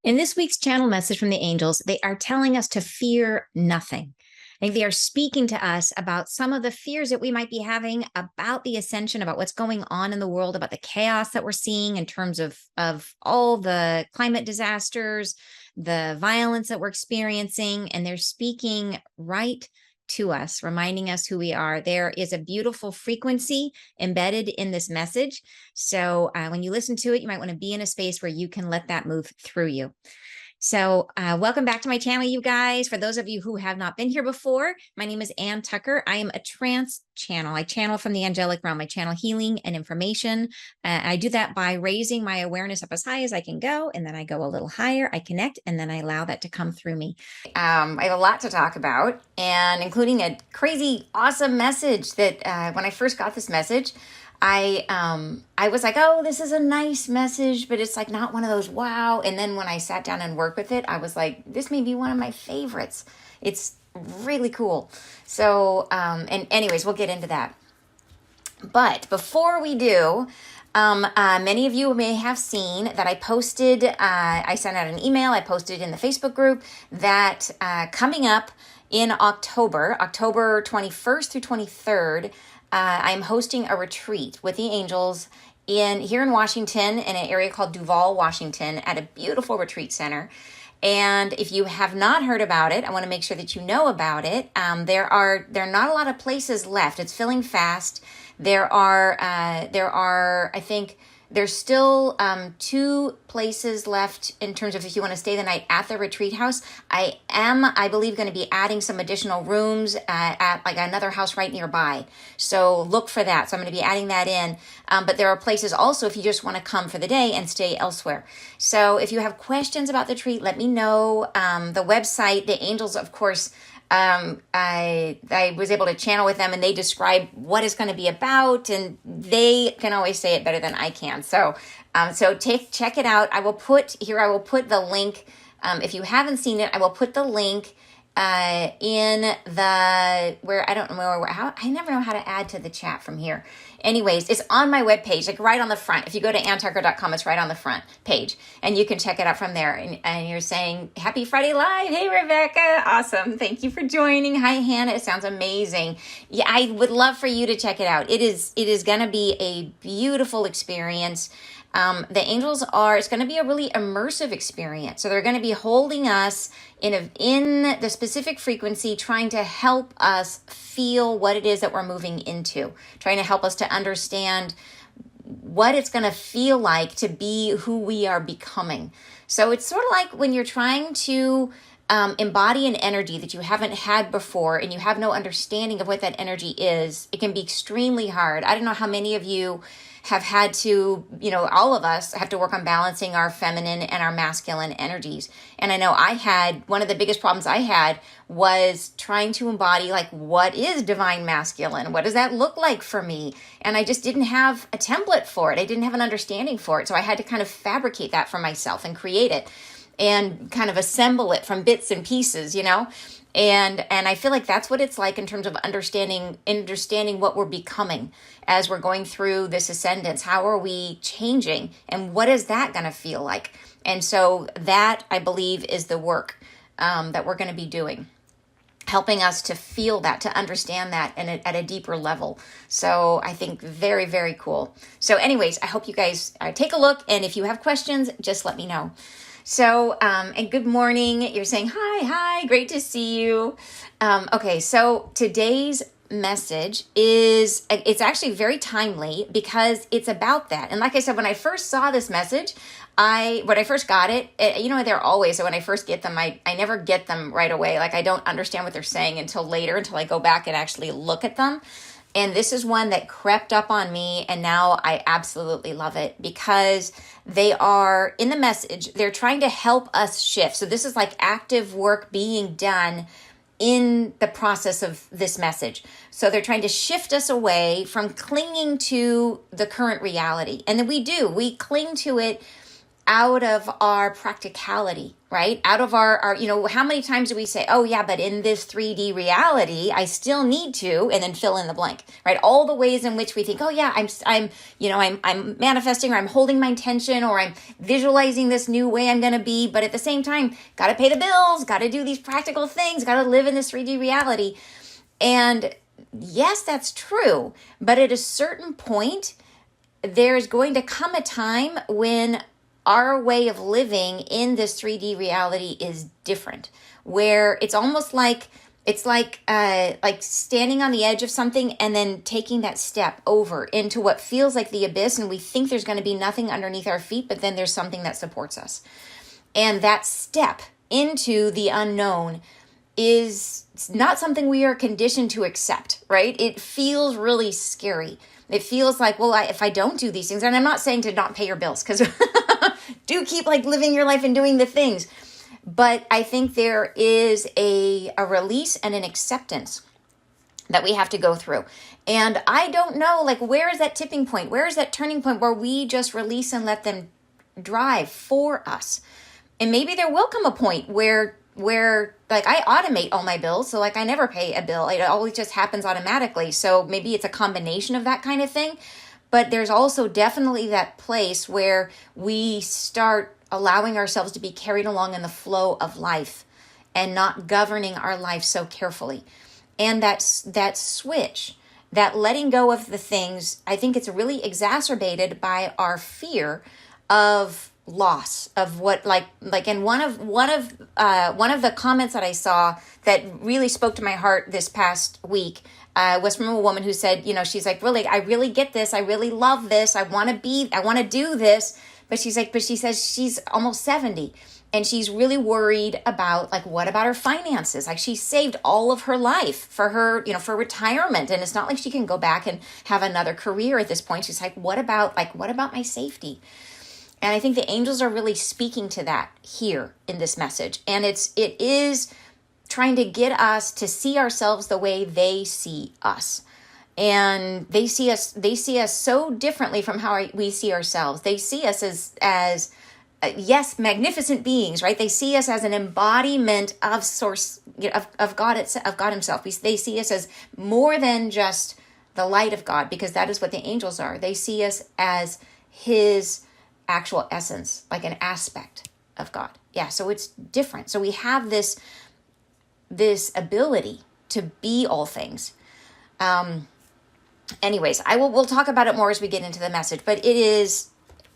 In this week's channel message from the angels, they are telling us to fear nothing. I think they are speaking to us about some of the fears that we might be having about the ascension, about what's going on in the world, about the chaos that we're seeing in terms of all the climate disasters, the violence that we're experiencing. And they're speaking right to us, reminding us who we are. There is a beautiful frequency embedded in this message. So when you listen to it, you might want to be in a space where you can let that move through you. So welcome back to my channel, you guys. For those of you who have not been here before, my name is Ann Tucker. I am a trance channel. I channel from the angelic realm. I channel healing and information. I do that by raising my awareness up as high as I can go, and then I go a little higher, I connect, and then I allow that to come through me. I have a lot to talk about, and including a crazy, awesome message that when I first got this message, I was like, oh, this is a nice message, but it's like not one of those wow. And then when I sat down and worked with it, I was like, this may be one of my favorites. It's really cool. So, and anyways, we'll get into that. But before we do, many of you may have seen that I posted, I sent out an email, I posted in the Facebook group that coming up in October 21st through 23rd, I'm hosting a retreat with the angels here in Washington, in an area called Duvall, Washington, at a beautiful retreat center. And if you have not heard about it, I want to make sure that you know about it. There are not a lot of places left. It's filling fast. There are, I think, there's still 2 places left in terms of if you want to stay the night at the retreat house. I believe, going to be adding some additional rooms at like another house right nearby. So look for that. So I'm going to be adding that in. But there are places also if you just want to come for the day and stay elsewhere. So if you have questions about the retreat, let me know. The website, the angels, of course, I was able to channel with them, and they describe what it's going to be about, and they can always say it better than I can. So check it out. I will put the link. If you haven't seen it, I will put the link in where I don't know how, I never know how to add to the chat from here. Anyways, it's on my webpage, like right on the front. If you go to anntucker.com, it's right on the front page, and you can check it out from there. And you're saying, Happy Friday Live. Hey, Rebecca. Awesome. Thank you for joining. Hi, Hannah. It sounds amazing. Yeah, I would love for you to check it out. It is going to be a beautiful experience. The angels it's going to be a really immersive experience. So they're going to be holding us in the specific frequency, trying to help us feel what it is that we're moving into, trying to help us to understand what it's going to feel like to be who we are becoming. So it's sort of like when you're trying to embody an energy that you haven't had before and you have no understanding of what that energy is. It can be extremely hard. I don't know how many of you have had to, all of us have to work on balancing our feminine and our masculine energies. And I know one of the biggest problems I had was trying to embody, like, what is divine masculine? What does that look like for me? And I just didn't have a template for it. I didn't have an understanding for it. So I had to kind of fabricate that for myself and create it and kind of assemble it from bits and pieces, And I feel like that's what it's like in terms of understanding what we're becoming as we're going through this ascendance. How are we changing, and what is that going to feel like? And so that, I believe, is the work that we're going to be doing, helping us to feel that, to understand that, and at a deeper level. So I think very, very cool. So anyways, I hope you guys take a look, and if you have questions, just let me know. So, and good morning. You're saying, hi, great to see you. Okay, so today's message it's actually very timely because it's about that. And like I said, when I first saw this message, when I first got it, they're always, so when I first get them, I never get them right away. Like, I don't understand what they're saying until later, until I go back and actually look at them. And this is one that crept up on me, and now I absolutely love it because they are, in the message, they're trying to help us shift. So this is like active work being done in the process of this message. So they're trying to shift us away from clinging to the current reality. And then we cling to it out of our practicality, right? Out of our, how many times do we say, oh yeah, but in this 3D reality, I still need to, and then fill in the blank, right? All the ways in which we think, oh yeah, I'm manifesting, or I'm holding my intention, or I'm visualizing this new way I'm going to be. But at the same time, got to pay the bills, got to do these practical things, got to live in this 3D reality. And yes, that's true. But at a certain point, there's going to come a time when our way of living in this 3D reality is different, where it's almost like standing on the edge of something and then taking that step over into what feels like the abyss, and we think there's going to be nothing underneath our feet, but then there's something that supports us. And that step into the unknown is not something we are conditioned to accept, right? It feels really scary. It feels like, well, if I don't do these things, and I'm not saying to not pay your bills, because do keep living your life and doing the things. But I think there is a release and an acceptance that we have to go through. And I don't know, where is that tipping point? Where is that turning point where we just release and let them drive for us? And maybe there will come a point where I automate all my bills. So I never pay a bill. It always just happens automatically. So maybe it's a combination of that kind of thing. But there's also definitely that place where we start allowing ourselves to be carried along in the flow of life and not governing our life so carefully. And that switch, that letting go of the things, I think it's really exacerbated by our fear of loss, of what and one of the comments that I saw that really spoke to my heart this past week was from a woman who said, she's like, really, I really get this. I really love this. I want to do this. But she says she's almost 70 and she's really worried about what about her finances? She saved all of her life for her, for retirement. And it's not like she can go back and have another career at this point. She's like, what about my safety? And I think the angels are really speaking to that here in this message. And it is trying to get us to see ourselves the way they see us. And they see us so differently from how we see ourselves. They see us as yes, magnificent beings, right? They see us as an embodiment of source, of God himself. They see us as more than just the light of God, because that is what the angels are. They see us as his actual essence, like an aspect of God. Yeah, so it's different. So we have this ability to be all things. Anyways, we'll talk about it more as we get into the message, but it is,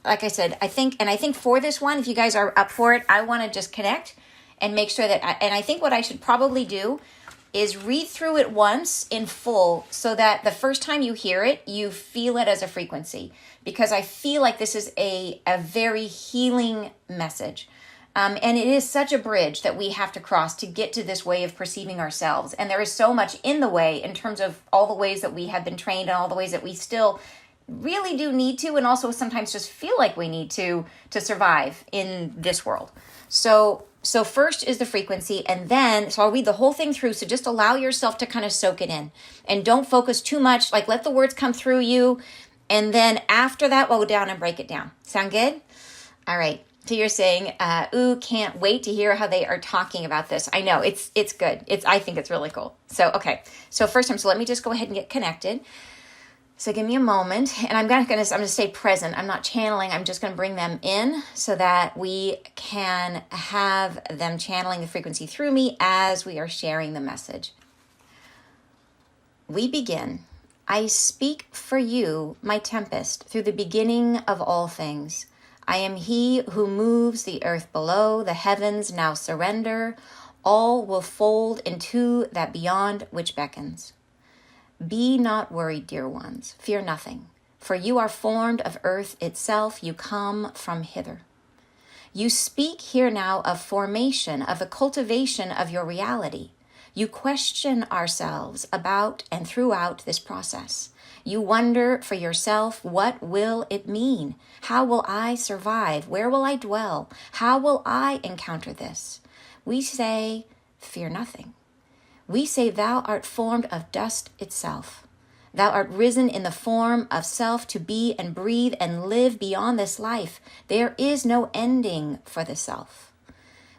like I said, I think for this one, if you guys are up for it, I want to just connect and make sure that, and I think what I should probably do is read through it once in full so that the first time you hear it, you feel it as a frequency, because I feel like this is a very healing message. And it is such a bridge that we have to cross to get to this way of perceiving ourselves. And there is so much in the way in terms of all the ways that we have been trained and all the ways that we still really do need to, and also sometimes just feel like we need to survive in this world. So first is the frequency, and then, so I'll read the whole thing through, so just allow yourself to kind of soak it in. And don't focus too much, let the words come through you, and then after that, we'll go down and break it down. Sound good? All right. So you're saying, can't wait to hear how they are talking about this. I know, it's good. I think it's really cool. So, okay. So first time, so let me just go ahead and get connected. So give me a moment, and I'm gonna stay present. I'm not channeling. I'm just gonna bring them in so that we can have them channeling the frequency through me as we are sharing the message. We begin. I speak for you, my tempest, through the beginning of all things. I am he who moves the earth below, the heavens now surrender. All will fold into that beyond which beckons. Be not worried, dear ones, fear nothing, for you are formed of earth itself, you come from hither. You speak here now of formation, of the cultivation of your reality. You question ourselves about and throughout this process. You wonder for yourself, what will it mean? How will I survive? Where will I dwell? How will I encounter this? We say, fear nothing. We say thou art formed of dust itself. Thou art risen in the form of self to be and breathe and live beyond this life. There is no ending for the self.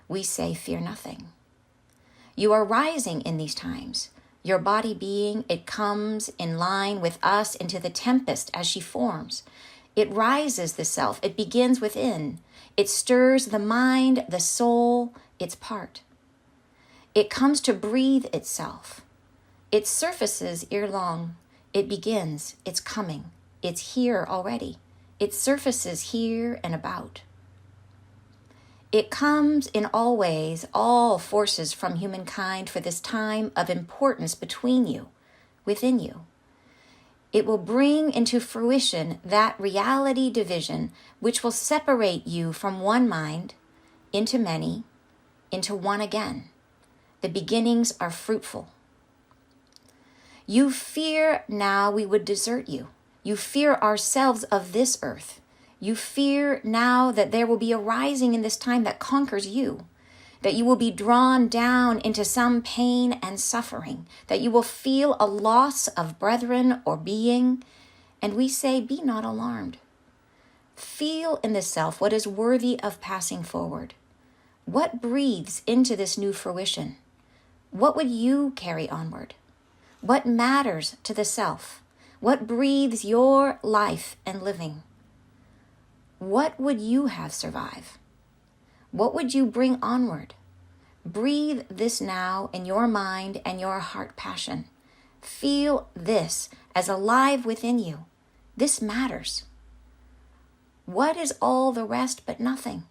We say, fear nothing. You are rising in these times. Your body being, it comes in line with us into the tempest as she forms. It rises the self. It begins within. It stirs the mind, the soul, its part. It comes to breathe itself. It surfaces ere long. It begins, it's coming, it's here already. It surfaces here and about. It comes in all ways, all forces from humankind for this time of importance between you, within you. It will bring into fruition that reality division which will separate you from one mind into many, into one again. The beginnings are fruitful. You fear now we would desert you. You fear ourselves of this earth. You fear now that there will be a rising in this time that conquers you, that you will be drawn down into some pain and suffering, that you will feel a loss of brethren or being. And we say, be not alarmed. Feel in the self what is worthy of passing forward. What breathes into this new fruition? What would you carry onward? What matters to the self? What breathes your life and living? What would you have survive? What would you bring onward? Breathe this now in your mind and your heart passion. Feel this as alive within you. This matters. What is all the rest but nothing?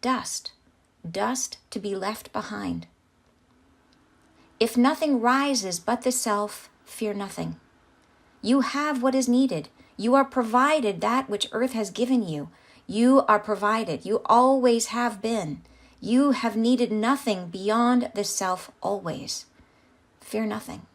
Dust. Dust to be left behind. If nothing rises but the self, fear nothing. You have what is needed. You are provided that which earth has given you. You are provided. You always have been. You have needed nothing beyond the self always. Fear nothing.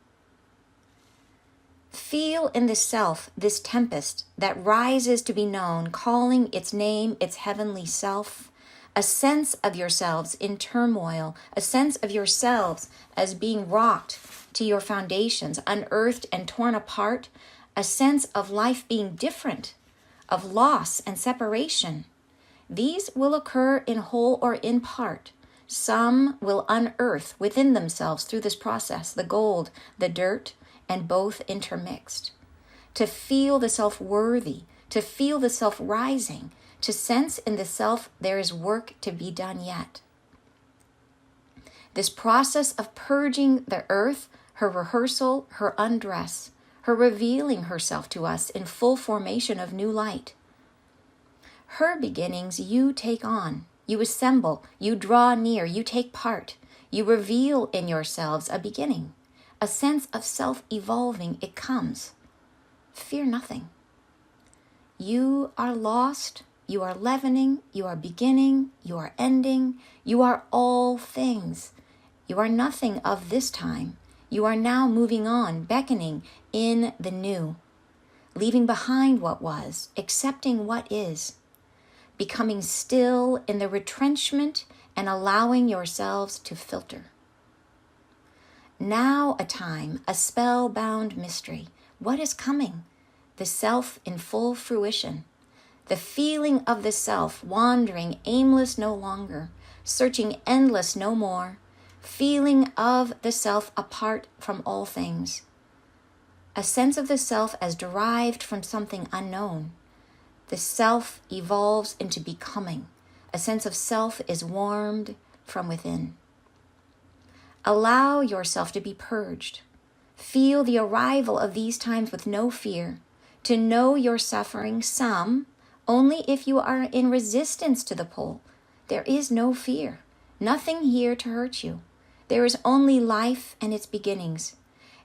Feel in the self this tempest that rises to be known, calling its name its heavenly self. A sense of yourselves in turmoil, a sense of yourselves as being rocked to your foundations, unearthed and torn apart, a sense of life being different, of loss and separation. These will occur in whole or in part. Some will unearth within themselves through this process, the gold, the dirt, and both intermixed. To feel the self worthy, to feel the self rising, to sense in the self there is work to be done yet. This process of purging the earth, her rehearsal, her undress, her revealing herself to us in full formation of new light. Her beginnings you take on, you assemble, you draw near, you take part, you reveal in yourselves a beginning, a sense of self-evolving. It comes. Fear nothing. You are lost. You are leavening, you are beginning, you are ending, you are all things. You are nothing of this time. You are now moving on, beckoning in the new, leaving behind what was, accepting what is, becoming still in the retrenchment and allowing yourselves to filter. Now a time, a spellbound mystery. What is coming? The self in full fruition. The feeling of the self, wandering, aimless no longer, searching endless no more, feeling of the self apart from all things. A sense of the self as derived from something unknown. The self evolves into becoming. A sense of self is warmed from within. Allow yourself to be purged. Feel the arrival of these times with no fear. To know your suffering, some, only if you are in resistance to the pull. There is no fear, nothing here to hurt you. There is only life and its beginnings.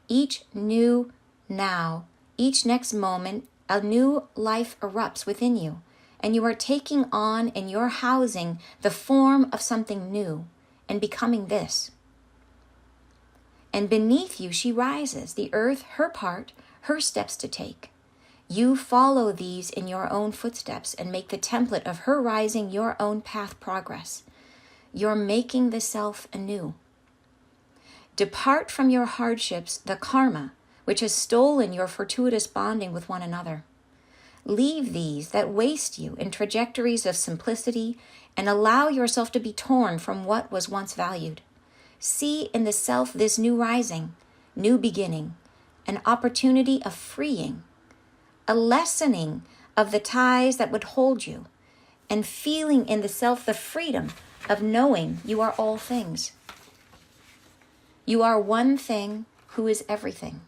Each new now, each next moment, a new life erupts within you, and you are taking on in your housing the form of something new and becoming this. And beneath you she rises, the earth, her part, her steps to take. You follow these in your own footsteps and make the template of her rising your own path progress. You're making the self anew. Depart from your hardships, the karma, which has stolen your fortuitous bonding with one another. Leave these that waste you in trajectories of simplicity and allow yourself to be torn from what was once valued. See in the self this new rising, new beginning, an opportunity of freeing, a lessening of the ties that would hold you, and feeling in the self the freedom of knowing you are all things. You are one thing who is everything.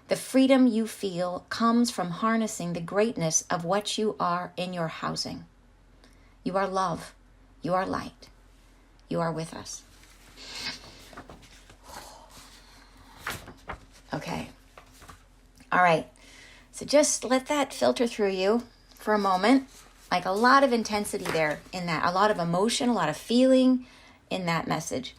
The freedom you feel comes from harnessing the greatness of what you are in your housing. You are love. You are light. You are with us. Okay. All right. So just let that filter through you for a moment. Like a lot of intensity there in that, a lot of emotion, a lot of feeling in that message.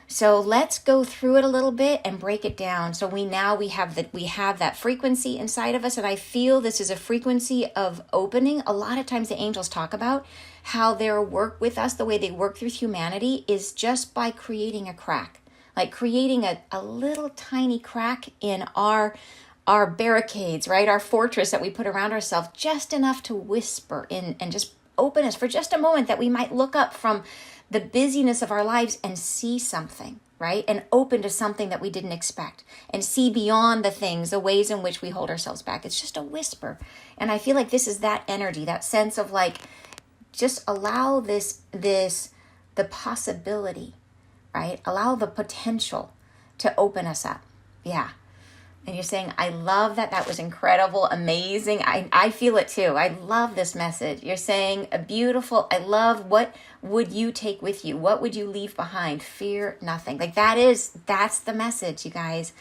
So let's go through it a little bit and break it down. So we have that frequency inside of us, and I feel this is a frequency of opening. A lot of times the angels talk about how their work with us, the way they work through humanity, is just by creating a crack, like creating a little tiny crack in our barricades, right? Our fortress that we put around ourselves, just enough to whisper in and just open us for just a moment that we might look up from the busyness of our lives and see something, right? And open to something that we didn't expect and see beyond the things, the ways in which we hold ourselves back. It's just a whisper. And I feel like this is that energy, that sense of like, just allow the possibility, right? Allow the potential to open us up. Yeah. And you're saying, I love that. That was incredible, amazing. I feel it too. I love this message. You're saying a beautiful, I love, what would you take with you? What would you leave behind? Fear nothing. Like that's the message, you guys.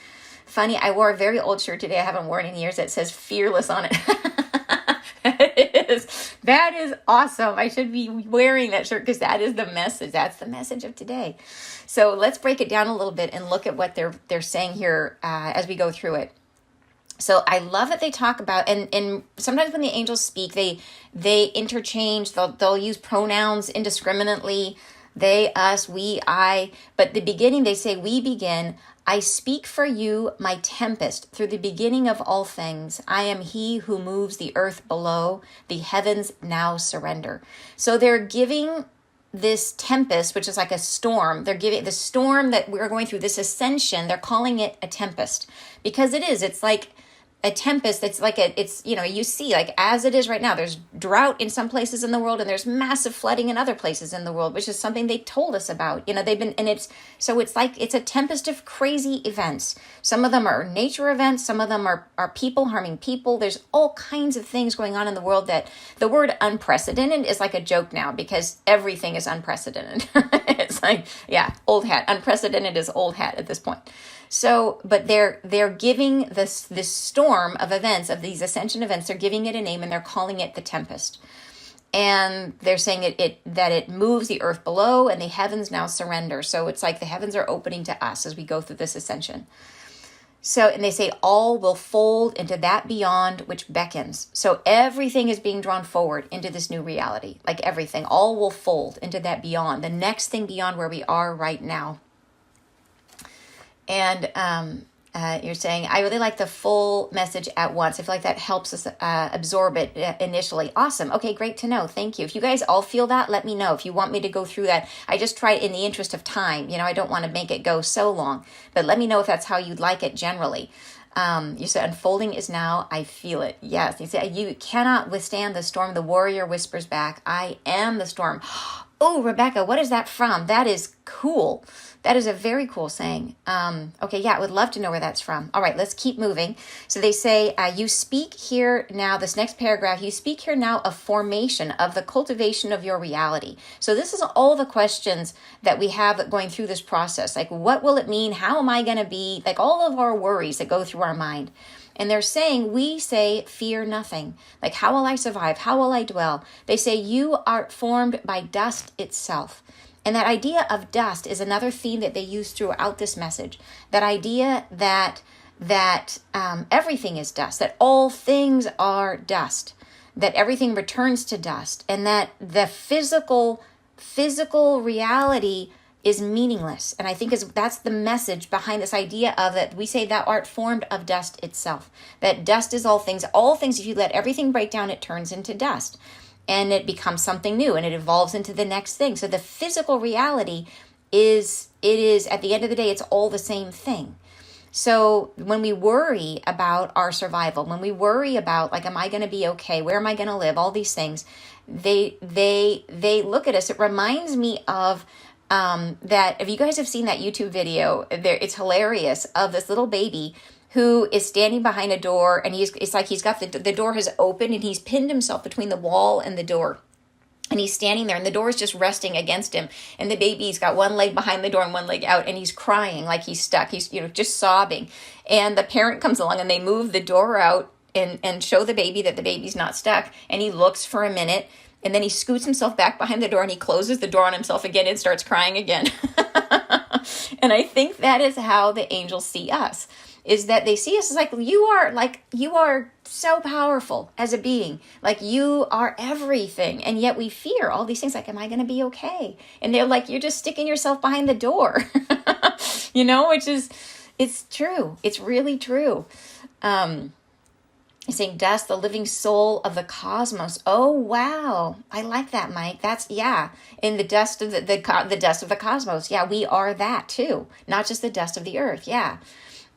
Funny, I wore a very old shirt today. I haven't worn it in years. That says fearless on it. That is awesome. I should be wearing that shirt because that is the message. That's the message of today. So let's break it down a little bit and look at what they're saying here as we go through it. So I love that they talk about, and sometimes when the angels speak, they interchange. They'll use pronouns indiscriminately. They, us, we, I. But the beginning, they say, we begin. I speak for you, my tempest, through the beginning of all things. I am he who moves the earth below. The heavens now surrender. So they're giving this tempest, which is like a storm. They're giving the storm that we're going through, this ascension, they're calling it a tempest because it is. It's like a tempest. It's like you see, like as it is right now, there's drought in some places in the world and there's massive flooding in other places in the world, which is something they told us about. It's a tempest of crazy events. Some of them are nature events. Some of them are people harming people. There's all kinds of things going on in the world that the word unprecedented is like a joke now because everything is unprecedented. It's like, yeah, old hat. Unprecedented is old hat at this point. So, but they're giving this storm of events, of these ascension events, they're giving it a name and they're calling it the tempest. And they're saying that it moves the earth below and the heavens now surrender. So it's like the heavens are opening to us as we go through this ascension. So, and they say all will fold into that beyond which beckons. So everything is being drawn forward into this new reality, like everything, all will fold into that beyond, the next thing beyond where we are right now. And you're saying, I really like the full message at once. I feel like that helps us absorb it initially. Awesome. Okay, great to know. Thank you. If you guys all feel that, let me know. If you want me to go through that, I just try it in the interest of time. I don't want to make it go so long. But let me know if that's how you'd like it generally. You said, unfolding is now, I feel it. Yes. You say, you cannot withstand the storm. The warrior whispers back, I am the storm. Oh, Rebecca, what is that from? That is cool. That is a very cool saying. Okay, yeah, I would love to know where that's from. All right, let's keep moving. So they say, you speak here now, this next paragraph, you speak here now of formation, of the cultivation of your reality. So this is all the questions that we have going through this process. Like, what will it mean? How am I going to be? Like all of our worries that go through our mind. And they're saying, we say, fear nothing. Like, how will I survive? How will I dwell? They say, you are formed by dust itself. And that idea of dust is another theme that they use throughout this message. That idea that everything is dust, that all things are dust, that everything returns to dust, and that the physical reality is meaningless. And I think that's the message behind this idea of that we say thou art formed of dust itself. That dust is all things. All things, if you let everything break down, it turns into dust. And it becomes something new and it evolves into the next thing. So the physical reality is at the end of the day, it's all the same thing. So when we worry about our survival, when we worry about like, am I going to be okay? Where am I going to live? All these things, they look at us. It reminds me of that if you guys have seen that YouTube video, it's hilarious, of this little baby who is standing behind a door, and it's like he's got the door has opened and he's pinned himself between the wall and the door. And he's standing there and the door is just resting against him. And the baby's got one leg behind the door and one leg out, and he's crying like he's stuck. He's, just sobbing. And the parent comes along and they move the door out and show the baby that the baby's not stuck. And he looks for a minute, and then he scoots himself back behind the door and he closes the door on himself again and starts crying again. And I think that is how the angels see us, is that they see us as you are so powerful as a being, like you are everything. And yet we fear all these things, like, am I going to be okay? And they're like, you're just sticking yourself behind the door, which is, it's true. It's really true. Saying dust, the living soul of the cosmos. Oh, wow. I like that, Mike. In the dust of the dust of the cosmos. Yeah, we are that too. Not just the dust of the earth. Yeah.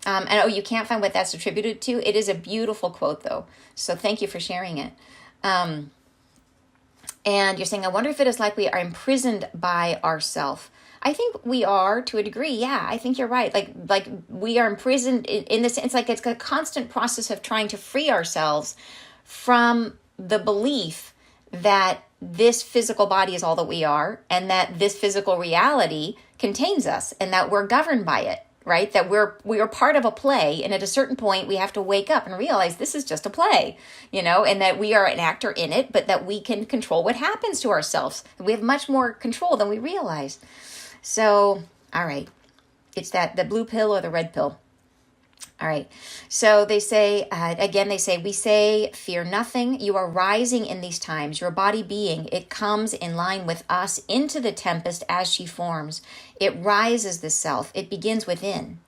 You can't find what that's attributed to. It is a beautiful quote though. So thank you for sharing it. And you're saying, I wonder if it is like we are imprisoned by ourself. I think we are to a degree. Yeah, I think you're right. Like we are imprisoned in this. It's like it's a constant process of trying to free ourselves from the belief that this physical body is all that we are, and that this physical reality contains us, and that we're governed by it. Right? That we are part of a play, and at a certain point we have to wake up and realize this is just a play, and that we are an actor in it, but that we can control what happens to ourselves. We have much more control than we realize. So, all right. It's the blue pill or the red pill. All right. So they say, we say, fear nothing. You are rising in these times. Your body being, it comes in line with us into the tempest as she forms. It rises the self. It begins within.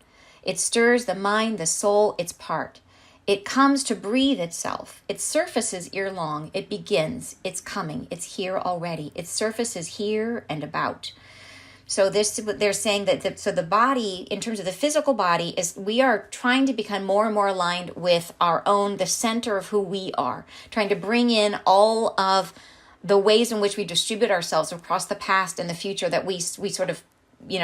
It stirs the mind, the soul, its part. It comes to breathe itself. It surfaces ere long. It begins. It's coming. It's here already. Its surface is here and about. So they're saying that the body, in terms of the physical body, is we are trying to become more and more aligned with the center of who we are, trying to bring in all of the ways in which we distribute ourselves across the past and the future, that we sort of,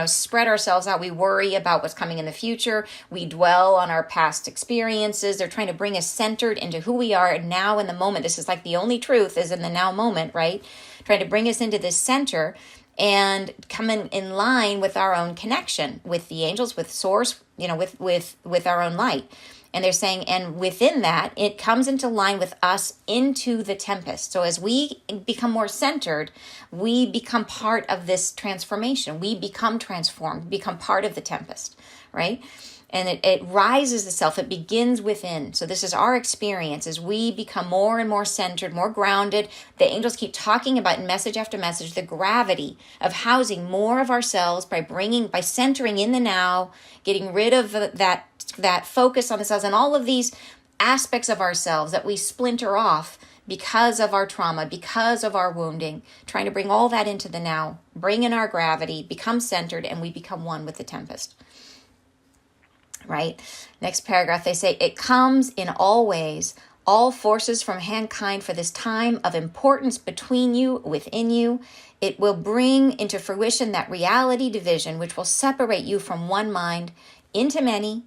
spread ourselves out. We worry about what's coming in the future. We dwell on our past experiences. They're trying to bring us centered into who we are now in the moment. This is like the only truth is in the now moment, right? Trying to bring us into this center and come in line with our own connection with the angels, with source, with our own light. And they're saying, and within that, it comes into line with us into the tempest. So as we become more centered, we become part of this transformation. We become transformed, become part of the tempest, right? And it rises the self. It begins within. So this is our experience as we become more and more centered, more grounded. The angels keep talking about in message after message the gravity of housing more of ourselves by centering in the now, getting rid of that focus on the selves and all of these aspects of ourselves that we splinter off because of our trauma, because of our wounding, trying to bring all that into the now, bring in our gravity, become centered, and we become one with the tempest. Right? Next paragraph, they say, it comes in all ways, all forces from mankind for this time of importance between you, within you. It will bring into fruition that reality division, which will separate you from one mind into many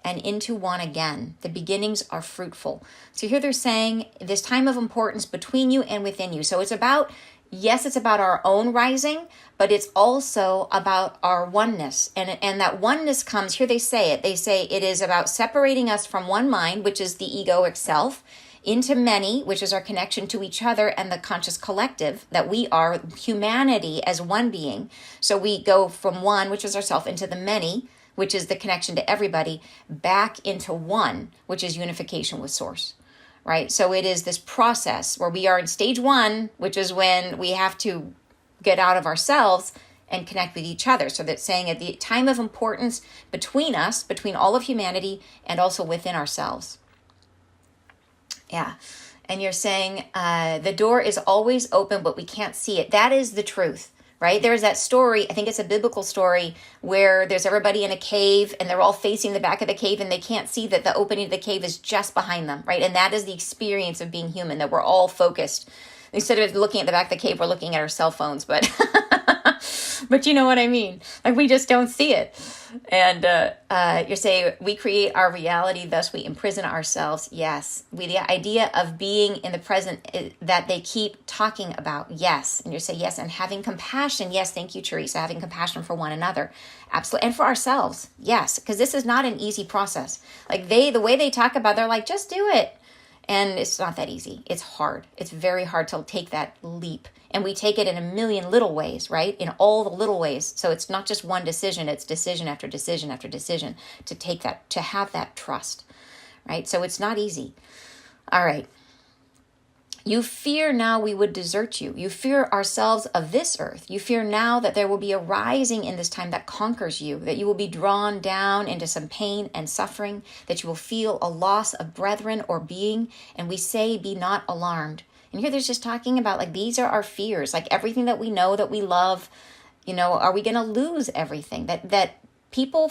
and into one again. The beginnings are fruitful. So here they're saying this time of importance between you and within you. So it's about our own rising, but it's also about our oneness. And that oneness comes, here they say it is about separating us from one mind, which is the egoic self, into many, which is our connection to each other and the conscious collective, that we are humanity as one being. So we go from one, which is ourself, into the many, which is the connection to everybody, back into one, which is unification with source. Right? So it is this process where we are in stage one, which is when we have to get out of ourselves and connect with each other. So that's saying at the time of importance between us, between all of humanity, and also within ourselves. Yeah. And you're saying the door is always open, but we can't see it. That is the truth, right? There's that story, I think it's a biblical story, where there's everybody in a cave and they're all facing the back of the cave and they can't see that the opening of the cave is just behind them, right? And that is the experience of being human, that we're all focused. Instead of looking at the back of the cave, we're looking at our cell phones, but but you know what I mean? Like, we just don't see it. And you're saying we create our reality, thus we imprison ourselves. Yes. The idea of being in the present that they keep talking about. Yes. And you're saying yes. And having compassion. Yes. Thank you, Teresa. Having compassion for one another. Absolutely. And for ourselves. Yes. Because this is not an easy process. Like the way they talk about, they're like, just do it. And it's not that easy. It's hard. It's very hard to take that leap. And we take it in a million little ways, right? In all the little ways. So it's not just one decision. It's decision after decision after decision to take that, to have that trust, right? So it's not easy. All right. You fear now we would desert you. You fear ourselves of this earth. You fear now that there will be a rising in this time that conquers you, that you will be drawn down into some pain and suffering, that you will feel a loss of brethren or being. And we say, be not alarmed. And here there's just talking about, like, these are our fears, like everything that we know, that we love, you know, are we going to lose everything? That people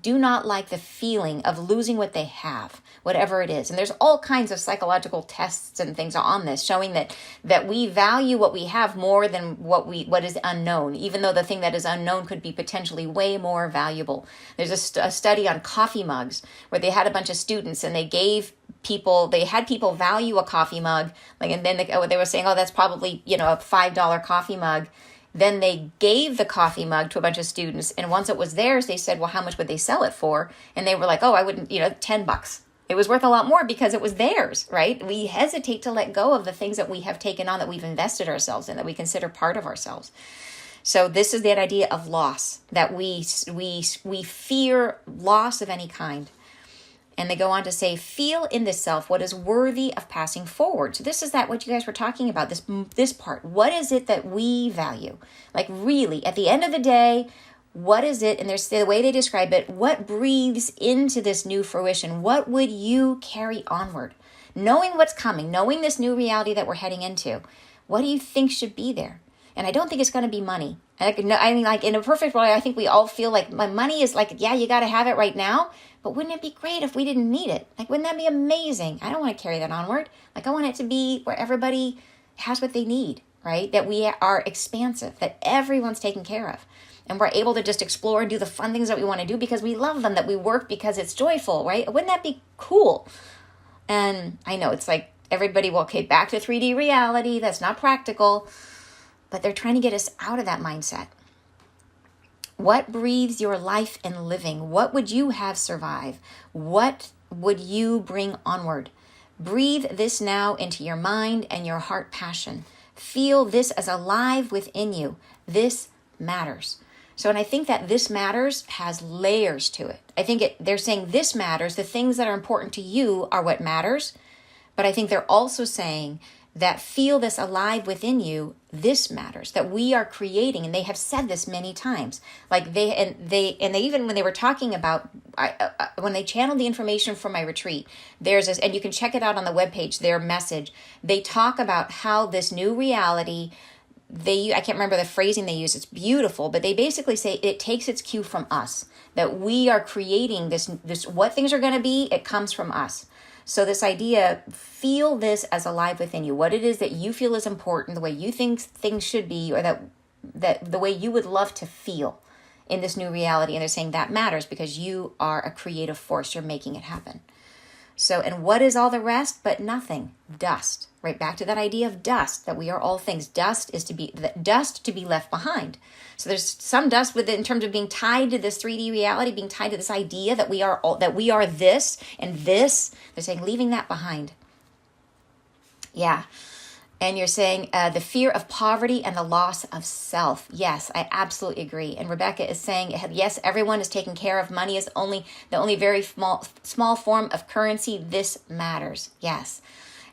do not like the feeling of losing what they have, whatever it is. And there's all kinds of psychological tests and things on this, showing that we value what we have more than what is unknown, even though the thing that is unknown could be potentially way more valuable. There's a study on coffee mugs where they had a bunch of students and they had people value a coffee mug, like, and then they were saying, oh, that's probably, you know, a $5 coffee mug. Then they gave the coffee mug to a bunch of students. And once it was theirs, they said, well, how much would they sell it for? And they were like, oh, I wouldn't, you know, $10. It was worth a lot more because it was theirs, right? We hesitate to let go of the things that we have taken on, that we've invested ourselves in, that we consider part of ourselves. So this is that idea of loss, that we fear loss of any kind. And they go on to say, feel in this self what is worthy of passing forward. So this is that what you guys were talking about, this part. What is it that we value? Like, really, at the end of the day, what is it? And there's the way they describe it. What breathes into this new fruition? What would you carry onward? Knowing what's coming, knowing this new reality that we're heading into, what do you think should be there? And I don't think it's going to be money. I mean, like, in a perfect world, I think we all feel like my money is like, yeah, you got to have it right now. But wouldn't it be great if we didn't need it? Like, wouldn't that be amazing? I don't want to carry that onward. Like, I want it to be where everybody has what they need, right? That we are expansive, that everyone's taken care of. And we're able to just explore and do the fun things that we want to do because we love them, that we work because it's joyful, right? Wouldn't that be cool? And I know it's like everybody, well, okay, back to 3D reality. That's not practical. But they're trying to get us out of that mindset. What breathes your life and living? What would you have survive? What would you bring onward? Breathe this now into your mind and your heart passion. Feel this as alive within you. This matters. So, and I think that this matters has layers to it. I think they're saying this matters. The things that are important to you are what matters. But I think they're also saying that feel this alive within you, this matters, that we are creating, and they have said this many times. Like they even, when they were talking about, when they channeled the information from my retreat, there's this, and you can check it out on the webpage, their message, they talk about how this new reality, I can't remember the phrasing they use, it's beautiful, but they basically say it takes its cue from us, that we are creating this what things are going to be, it comes from us. So this idea, feel this as alive within you, what it is that you feel is important, the way you think things should be, or that the way you would love to feel in this new reality. And they're saying that matters because you are a creative force. You're making it happen. So, and what is all the rest but nothing? Dust. Right back to that idea of dust, that we are all things. Dust to be left behind. So there's some dust with it in terms of being tied to this 3D reality, being tied to this idea that we are this and this. They're saying leaving that behind. Yeah. And you're saying the fear of poverty and the loss of self. Yes, I absolutely agree. And Rebecca is saying, yes, everyone is taken care of. Money is the only very small form of currency. This matters. Yes.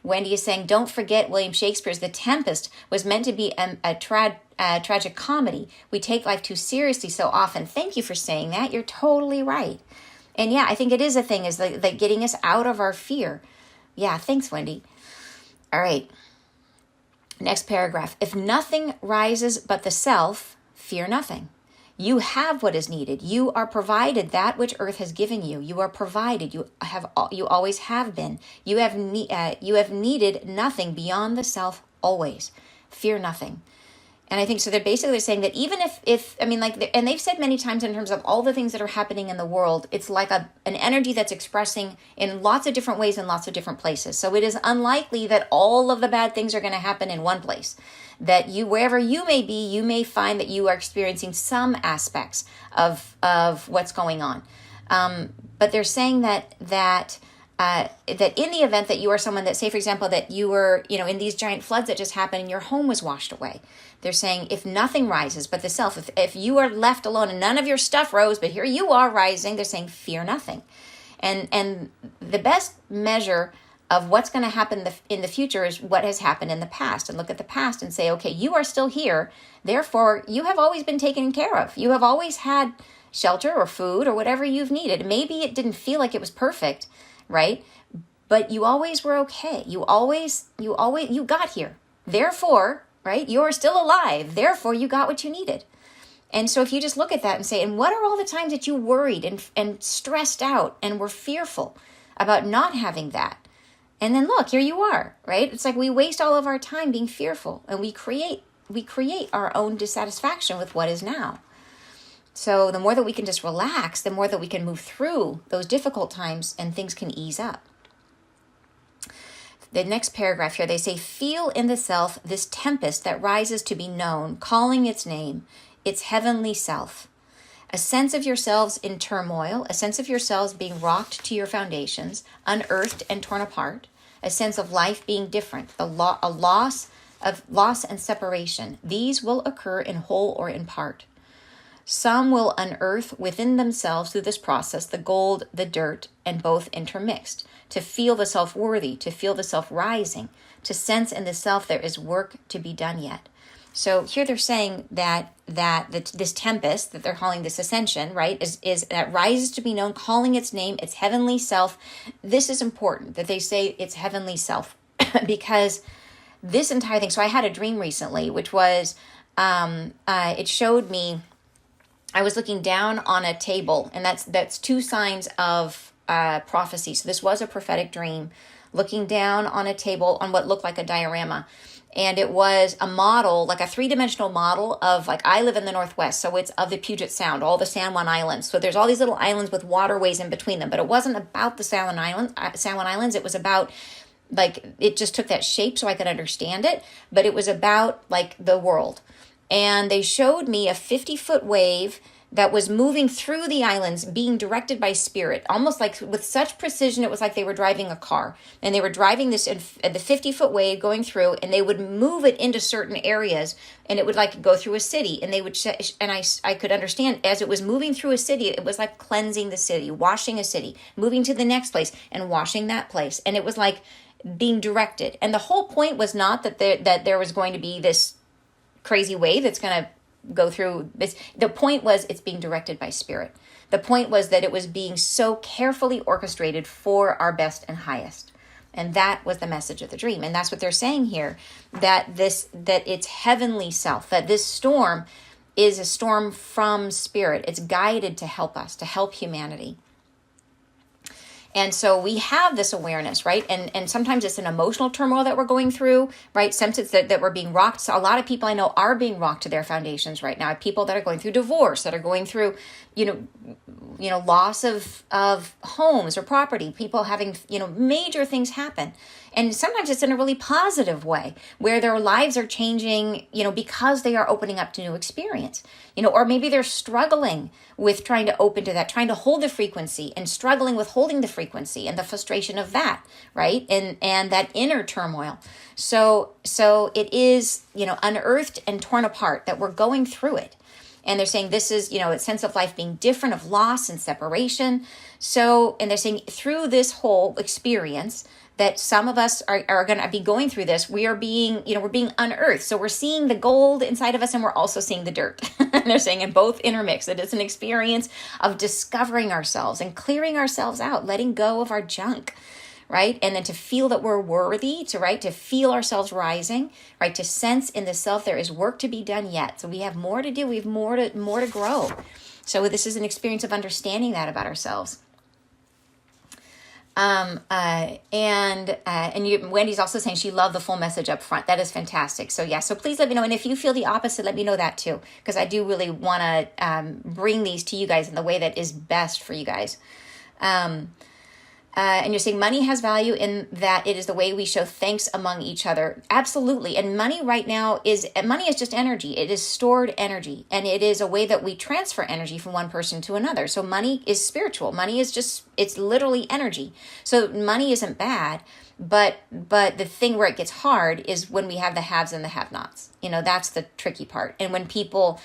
Wendy is saying, don't forget William Shakespeare's The Tempest was meant to be a tragic comedy. We take life too seriously so often. Thank you for saying that. You're totally right. And yeah, I think it is a thing, is like getting us out of our fear. Yeah, thanks, Wendy. All right. Next paragraph. If nothing rises but the self, fear nothing. You have what is needed. You are provided that which earth has given you. You are provided. You always have been. You have needed nothing beyond the self always. Fear nothing. And I think so. They're basically saying that even if I mean, like, and they've said many times in terms of all the things that are happening in the world, it's like an energy that's expressing in lots of different ways in lots of different places. So it is unlikely that all of the bad things are going to happen in one place. That you, wherever you may be, you may find that you are experiencing some aspects of what's going on. But they're saying that in the event that you are someone that, say, for example, that you were, in these giant floods that just happened and your home was washed away. They're saying if nothing rises but the self, if you are left alone and none of your stuff rose, but here you are rising, they're saying fear nothing. And the best measure of what's going to happen in the future is what has happened in the past, and look at the past and say, okay, you are still here. Therefore, you have always been taken care of. You have always had shelter or food or whatever you've needed. Maybe it didn't feel like it was perfect, right? But you always were okay. You got here. Therefore, right, you're still alive. Therefore, you got what you needed. And so if you just look at that and say, and what are all the times that you worried and stressed out and were fearful about not having that? And then look, here you are, right? It's like we waste all of our time being fearful, and we create our own dissatisfaction with what is now. So the more that we can just relax, the more that we can move through those difficult times and things can ease up. The next paragraph here, they say, feel in the self this tempest that rises to be known, calling its name, its heavenly self. A sense of yourselves in turmoil, a sense of yourselves being rocked to your foundations, unearthed and torn apart, a sense of life being different, a loss and separation. These will occur in whole or in part. Some will unearth within themselves through this process the gold, the dirt, and both intermixed, to feel the self worthy, to feel the self rising, to sense in the self there is work to be done yet. So here they're saying that this tempest that they're calling this ascension, right, is that rises to be known, calling its name, its heavenly self. This is important that they say it's heavenly self because this entire thing. So I had a dream recently, which was it showed me. I was looking down on a table, and that's two signs of prophecy. So this was a prophetic dream, looking down on a table on what looked like a diorama. And it was a model, like a three-dimensional model of, like, I live in the Northwest, so it's of the Puget Sound, all the San Juan Islands. So there's all these little islands with waterways in between them. But it wasn't about the San Juan Islands. It was about, like, it just took that shape so I could understand it. But it was about, like, the world. And they showed me a 50-foot wave that was moving through the islands, being directed by spirit, almost like with such precision. It was like they were driving a car, and they were driving this at the 50-foot wave going through, and they would move it into certain areas, and it would like go through a city, and they would, and I could understand as it was moving through a city, it was like cleansing the city, washing a city, moving to the next place and washing that place. And it was like being directed. And the whole point was not that there was going to be this crazy wave that's going to go through this. The point was it's being directed by spirit. The point was that it was being so carefully orchestrated for our best and highest. And that was the message of the dream. And that's what they're saying here, that it's heavenly self, that this storm is a storm from spirit. It's guided to help us, to help humanity. And so we have this awareness, right? And sometimes it's an emotional turmoil that we're going through, right? Sometimes that we're being rocked. So a lot of people I know are being rocked to their foundations right now. People that are going through divorce, that are going through, loss of homes or property, people having, major things happen. And sometimes it's in a really positive way where their lives are changing, because they are opening up to new experience, or maybe they're struggling with trying to open to that, trying to hold the frequency and struggling with holding the frequency and the frustration of that, right? And that inner turmoil. So it is, unearthed and torn apart, that we're going through it. And they're saying this is, a sense of life being different, of loss and separation. So, and they're saying through this whole experience that some of us are going to be going through this, we are being, we're being unearthed. So we're seeing the gold inside of us and we're also seeing the dirt. And they're saying in both intermix, that it's an experience of discovering ourselves and clearing ourselves out, letting go of our junk. Right? And then to feel that we're worthy, to feel ourselves rising, right? To sense in the self there is work to be done yet. So we have more to do. We have more to grow. So this is an experience of understanding that about ourselves. Wendy's also saying she loved the full message up front. That is fantastic. So so please let me know. And if you feel the opposite, let me know that too, because I do really want to bring these to you guys in the way that is best for you guys. And you're saying money has value in that it is the way we show thanks among each other. Absolutely. And money right now is just energy. It is stored energy. And it is a way that we transfer energy from one person to another. So money is spiritual. Money is it's literally energy. So money isn't bad. But the thing where it gets hard is when we have the haves and the have-nots. That's the tricky part. And when people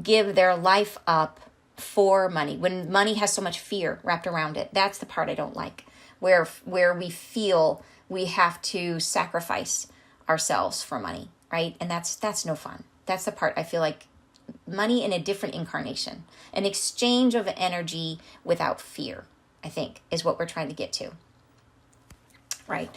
give their life up for money, when money has so much fear wrapped around it, that's the part I don't like, where we feel we have to sacrifice ourselves for money, right? And that's no fun. That's the part I feel like money in a different incarnation, an exchange of energy without fear, I think is what we're trying to get to, right?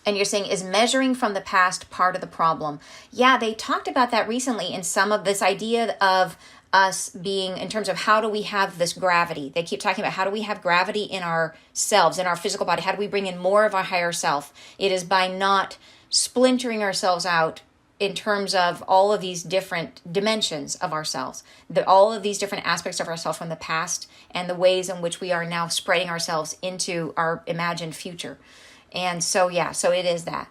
And you're saying, is measuring from the past part of the problem? Yeah, they talked about that recently in some of this idea of us being, in terms of how do we have this gravity? They keep talking about how do we have gravity in ourselves, in our physical body? How do we bring in more of our higher self? It is by not splintering ourselves out in terms of all of these different dimensions of ourselves, all of these different aspects of ourselves from the past and the ways in which we are now spreading ourselves into our imagined future. And so it is that.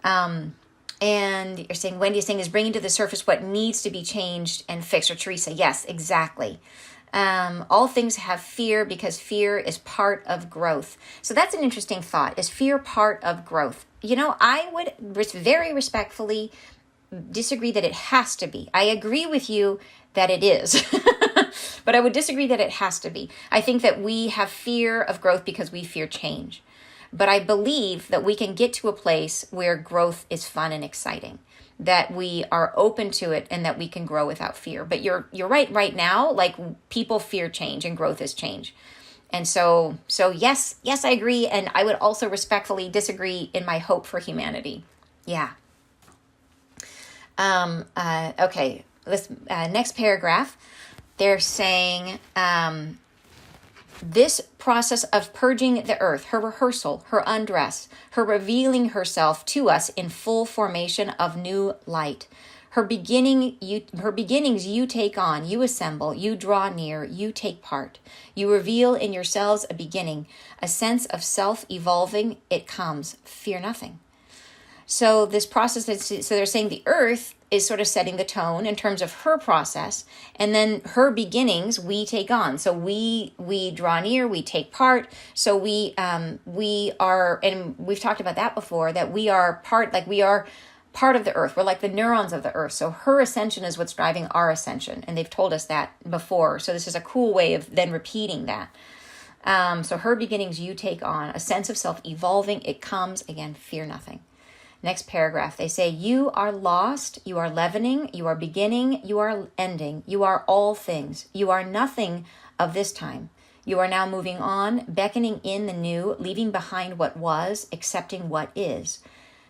And you're saying, Wendy's saying, is bringing to the surface what needs to be changed and fixed. Or Teresa, yes, exactly. All things have fear because fear is part of growth. So that's an interesting thought. Is fear part of growth? I would very respectfully disagree that it has to be. I agree with you that it is. But I would disagree that it has to be. I think that we have fear of growth because we fear change. But I believe that we can get to a place where growth is fun and exciting, that we are open to it and that we can grow without fear. But you're right now, like people fear change and growth is change. And so yes, I agree. And I would also respectfully disagree in my hope for humanity. Yeah. Okay. Let's, next paragraph, they're saying, this process of purging the earth, her rehearsal, her undress, her revealing herself to us in full formation of new light. Her beginnings you take on, you assemble, you draw near, you take part. You reveal in yourselves a beginning, a sense of self evolving. It comes, fear nothing. So this process, so they're saying the earth is sort of setting the tone in terms of her process, and then her beginnings we take on. So we draw near, we take part. So we are, and we've talked about that before, that we are part of the earth. We're like the neurons of the earth. So her ascension is what's driving our ascension, and they've told us that before. So this is a cool way of then repeating that. So her beginnings you take on, a sense of self evolving. It comes, again, fear nothing. Next paragraph, they say, you are lost, you are leavening, you are beginning, you are ending, you are all things. You are nothing of this time. You are now moving on, beckoning in the new, leaving behind what was, accepting what is,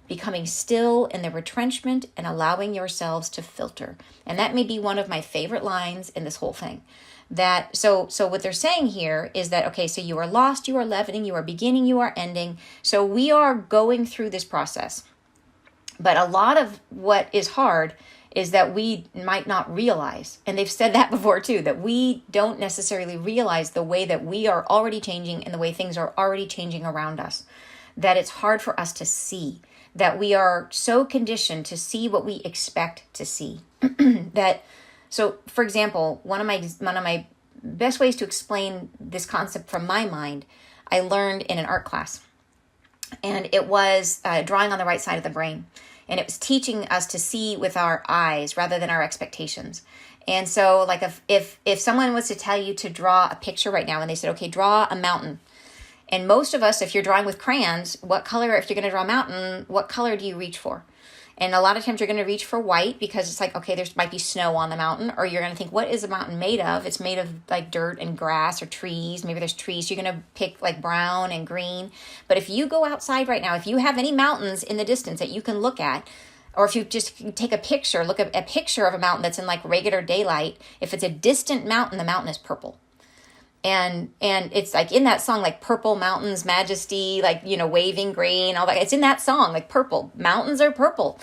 becoming still in the retrenchment and allowing yourselves to filter. And that may be one of my favorite lines in this whole thing. That so what they're saying here is that, okay, so you are lost, you are leavening, you are beginning, you are ending. So we are going through this process. But a lot of what is hard is that we might not realize, and they've said that before too, that we don't necessarily realize the way that we are already changing and the way things are already changing around us, that it's hard for us to see, that we are so conditioned to see what we expect to see. So for example, one of my best ways to explain this concept from my mind, I learned in an art class. And it was drawing on the right side of the brain. and it was teaching us to see with our eyes rather than our expectations. And so like if someone was to tell you to draw a picture right now and they said, okay, draw a mountain. And most of us, if you're drawing with crayons, what color, if you're going to draw a mountain, what color do you reach for? And a lot of times you're going to reach for white because it's like, okay, there might be snow on the mountain. Or you're going to think, what is a mountain made of? It's made of like dirt and grass or trees. Maybe there's trees. You're going to pick like brown and green. But if you go outside right now, if you have any mountains in the distance that you can look at, or if you just take a picture, look at a picture of a mountain that's in like regular daylight, if it's a distant mountain, the mountain is purple. And it's like in that song, like purple mountains, majesty, like, you know, waving green, all that. It's in that song, like purple. Mountains are purple.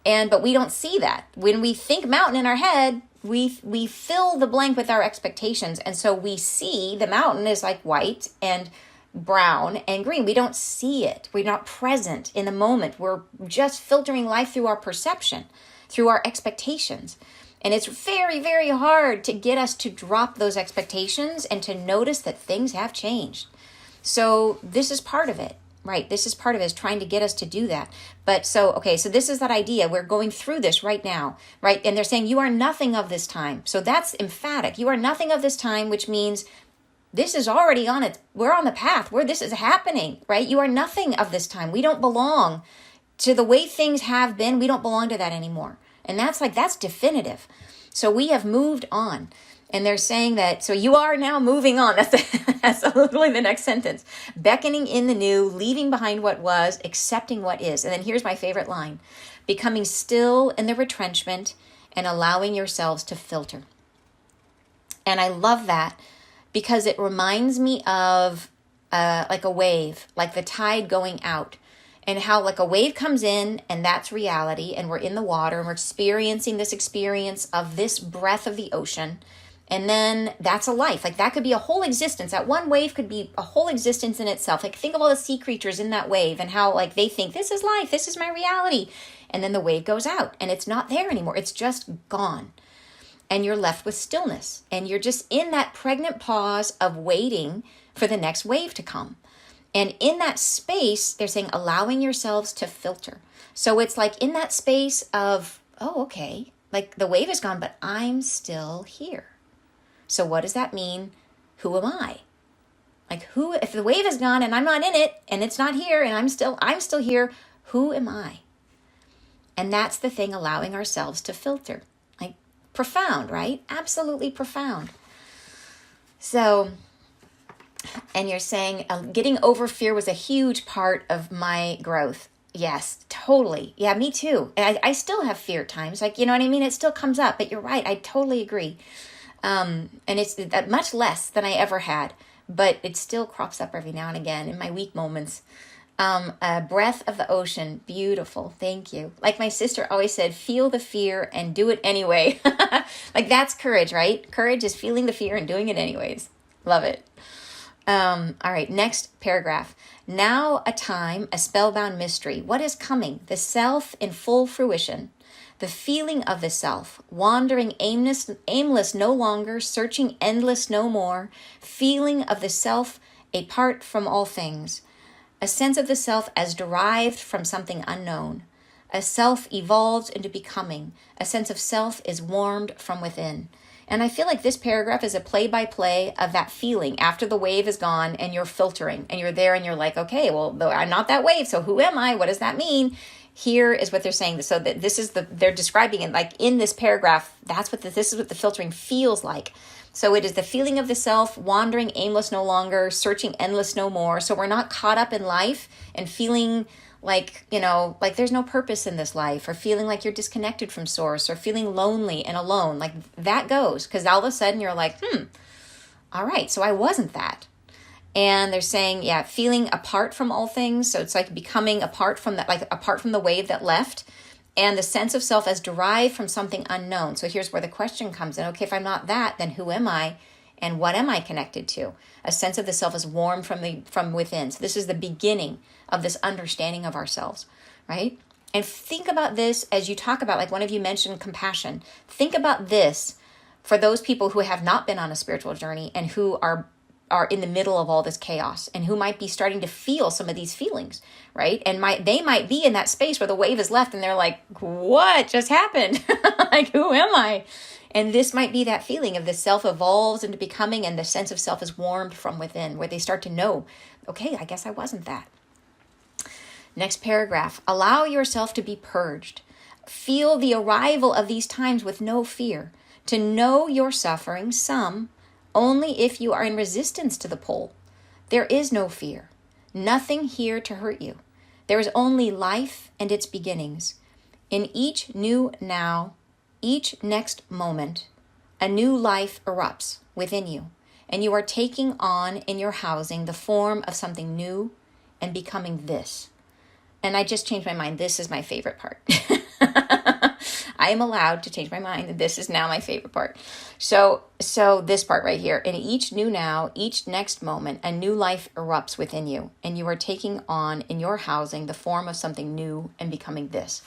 But we don't see that. When we think mountain in our head, we fill the blank with our expectations. And so we see the mountain is like white and brown and green. We don't see it. We're not present in the moment. We're just filtering life through our perception, through our expectations. And it's very, very hard to get us to drop those expectations and to notice that things have changed. So this is part of it, right? This is part of it, is trying to get us to do that. But so this is that idea. We're going through this right now, right? And they're saying you are nothing of this time. So that's emphatic. You are nothing of this time, which means this is already on it. We're on the path where this is happening, right? You are nothing of this time. We don't belong to the way things have been. We don't belong to that anymore. And that's definitive. So we have moved on. And they're saying that, so you are now moving on. That's literally the next sentence. Beckoning in the new, leaving behind what was, accepting what is. And then here's my favorite line. Becoming still in the retrenchment and allowing yourselves to filter. And I love that because it reminds me of like a wave, like the tide going out. And how like a wave comes in and that's reality and we're in the water and we're experiencing this experience of this breath of the ocean. And then that's a life. Like that could be a whole existence. That one wave could be a whole existence in itself. Like think of all the sea creatures in that wave and how like they think this is life, this is my reality. And then the wave goes out and it's not there anymore. It's just gone. And you're left with stillness. And you're just in that pregnant pause of waiting for the next wave to come. And in that space, they're saying allowing yourselves to filter. So it's like in that space of, oh, okay, like the wave is gone, but I'm still here. So what does that mean? Who am I? Like who, if the wave is gone and I'm not in it and it's not here and I'm still here, who am I? And that's the thing, allowing ourselves to filter. Like profound, right? Absolutely profound. So, and you're saying getting over fear was a huge part of my growth. Yes, totally. Yeah, me too. And I still have fear at times. Like, you know what I mean? It still comes up, but you're right. I totally agree. And it's much less than I ever had, but it still crops up every now and again in my weak moments. A breath of the ocean. Beautiful. Thank you. Like my sister always said, feel the fear and do it anyway. Like that's courage, right? Courage is feeling the fear and doing it anyways. Love it. All right, next paragraph. Now a time, a spellbound mystery. What is coming? The self in full fruition. The feeling of the self, wandering aimless no longer, searching endless no more. Feeling of the self apart from all things. A sense of the self as derived from something unknown. A self evolves into becoming. A sense of self is warmed from within. And I feel like this paragraph is a play-by-play of that feeling after the wave is gone and you're filtering and you're there and you're like, okay, well, I'm not that wave. So who am I? What does that mean? Here is what they're saying. So that this is they're describing it like in this paragraph. This is what the filtering feels like. So it is the feeling of the self, wandering aimless no longer, searching endless no more. So we're not caught up in life and feeling like, you know, like there's no purpose in this life, or feeling like you're disconnected from source, or feeling lonely and alone. Like that goes, because all of a sudden you're like, all right, so I wasn't that. And they're saying, yeah, feeling apart from all things. So it's like becoming apart from that, like apart from the wave that left, and the sense of self as derived from something unknown. So here's where the question comes in. Okay, if I'm not that, then who am I? And what am I connected to? A sense of the self is warm from within. So this is the beginning of this understanding of ourselves, right? And think about this as you talk about, like one of you mentioned compassion. Think about this for those people who have not been on a spiritual journey and who are are in the middle of all this chaos and who might be starting to feel some of these feelings, right? And they might be in that space where the wave is left and they're like, what just happened? Like, who am I? And this might be that feeling of the self evolves into becoming, and the sense of self is warmed from within, where they start to know, okay, I guess I wasn't that. Next paragraph, allow yourself to be purged. Feel the arrival of these times with no fear. To know your suffering, some, only if you are in resistance to the pull. There is no fear. Nothing here to hurt you. There is only life and its beginnings. In each new now, each next moment, a new life erupts within you, and you are taking on in your housing the form of something new and becoming this. And I just changed my mind. This is my favorite part. I am allowed to change my mind. This is now my favorite part. So this part right here, in each new now, each next moment, a new life erupts within you, and you are taking on in your housing the form of something new and becoming this.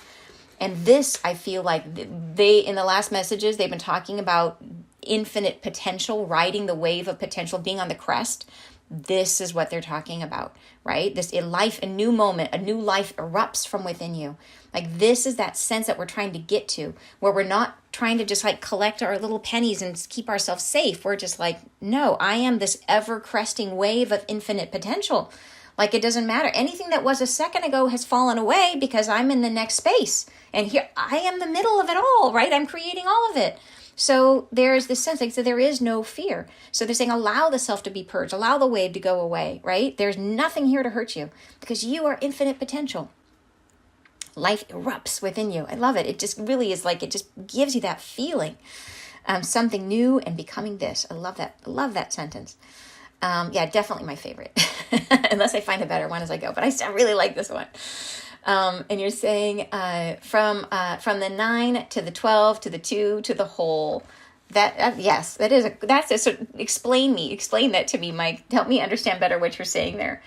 And this, I feel like they, in the last messages, they've been talking about infinite potential, riding the wave of potential, being on the crest. This is what they're talking about, right? This a life, a new moment, a new life erupts from within you. Like, this is that sense that we're trying to get to, where we're not trying to just like collect our little pennies and keep ourselves safe. We're just like, no, I am this ever cresting wave of infinite potential. Like, it doesn't matter. Anything that was a second ago has fallen away because I'm in the next space. And here I am the middle of it all, right? I'm creating all of it. So there's this sense like, so there is no fear. So they're saying, allow the self to be purged, allow the wave to go away, right? There's nothing here to hurt you because you are infinite potential. Life erupts within you. I love it. It just really is like, it just gives you that feeling. Something new and becoming this. I love that. I love that sentence. Yeah, definitely my favorite. Unless I find a better one as I go. But I really like this one. And you're saying from the 9 to the 12 to the 2 to the whole. Yes, that's it. So explain that to me, Mike. Help me understand better what you're saying there.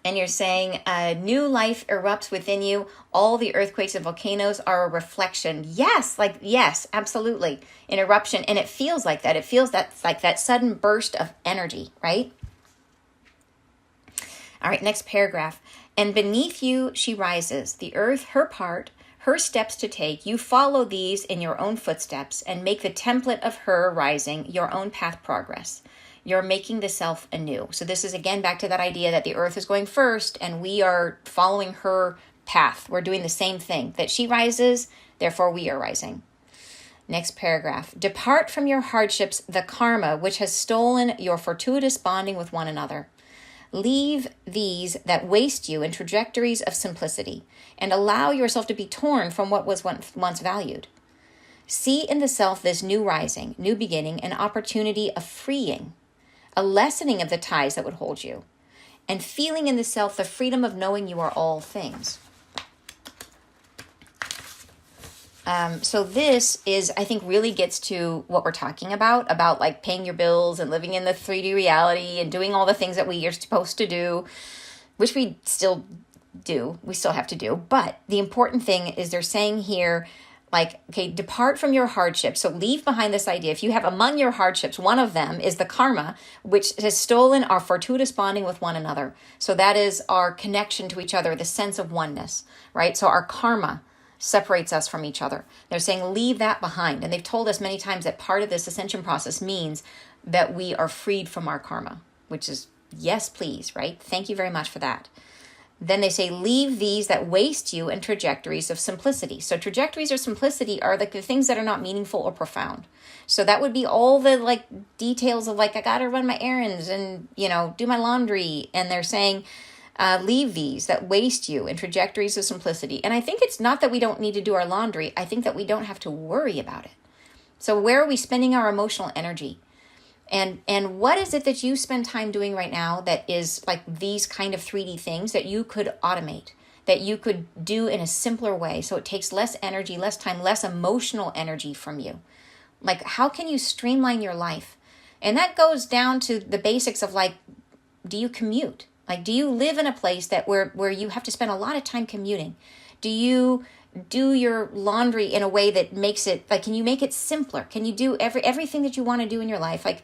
And you're saying new life erupts within you. All the earthquakes and volcanoes are a reflection. Yes, absolutely. An eruption. And it feels like that. It feels like that sudden burst of energy, right? All right, next paragraph. And beneath you she rises, the earth her part, her steps to take. You follow these in your own footsteps and make the template of her rising your own path progress. You're making the self anew. So this is again back to that idea that the earth is going first and we are following her path. We're doing the same thing. That she rises, therefore we are rising. Next paragraph. Depart from your hardships, the karma which has stolen your fortuitous bonding with one another. Leave these that waste you in trajectories of simplicity and allow yourself to be torn from what was once valued. See in the self this new rising, new beginning, an opportunity of freeing, a lessening of the ties that would hold you, and feeling in the self the freedom of knowing you are all things. So this is, I think, really gets to what we're talking about like paying your bills and living in the 3D reality and doing all the things that we are supposed to do, which we still do. We still have to do. But the important thing is they're saying here, like, okay, depart from your hardships. So leave behind this idea. If you have among your hardships, one of them is the karma, which has stolen our fortuitous bonding with one another. So that is our connection to each other, the sense of oneness, right? So our karma separates us from each other. They're saying leave that behind. And they've told us many times that part of this ascension process means that we are freed from our karma, which is yes, please, right? Thank you very much for that. Then they say, leave these that waste you in trajectories of simplicity. So trajectories of simplicity are like the things that are not meaningful or profound. So that would be all the like details of like, I got to run my errands and, do my laundry. And they're saying, leave these that waste you in trajectories of simplicity. And I think it's not that we don't need to do our laundry. I think that we don't have to worry about it. So where are we spending our emotional energy? And what is it that you spend time doing right now that is like these kind of 3D things that you could automate, that you could do in a simpler way so it takes less energy, less time, less emotional energy from you? Like, how can you streamline your life? And that goes down to the basics of like, do you commute? Like, do you live in a place that where you have to spend a lot of time commuting? Do you do your laundry in a way that makes it, like, can you make it simpler? Can you do everything that you want to do in your life? Like,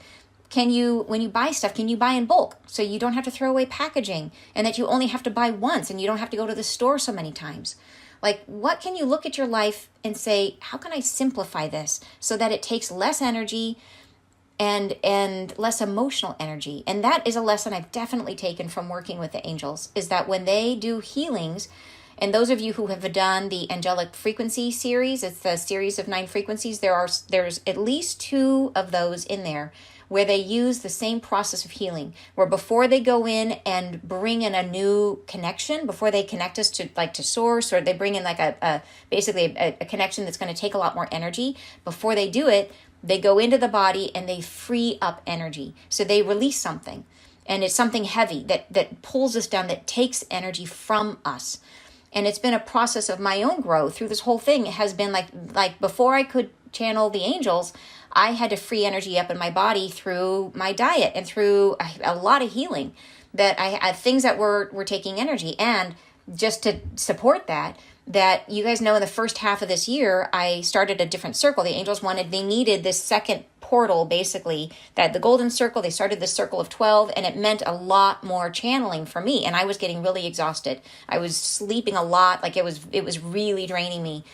Can you, when you buy stuff, can you buy in bulk so you don't have to throw away packaging, and that you only have to buy once and you don't have to go to the store so many times? Like, what can you look at your life and say, how can I simplify this so that it takes less energy and less emotional energy? And that is a lesson I've definitely taken from working with the angels, is that when they do healings, and those of you who have done the angelic frequency series, it's the series of 9 frequencies, there's at least 2 of those in there where they use the same process of healing, where before they go in and bring in a new connection, before they connect us to source, or they bring in like basically a connection that's going to take a lot more energy, before they do it, they go into the body and they free up energy. So they release something, and it's something heavy that pulls us down, that takes energy from us. And it's been a process of my own growth through this whole thing. It has been like before I could channel the angels, I had to free energy up in my body through my diet and through a lot of healing, that I had things that were taking energy. And just to support that you guys know, in the first half of this year, I started a different circle. The angels they needed this second portal, basically, that the golden circle, they started this circle of 12, and it meant a lot more channeling for me. And I was getting really exhausted. I was sleeping a lot. Like, it was really draining me.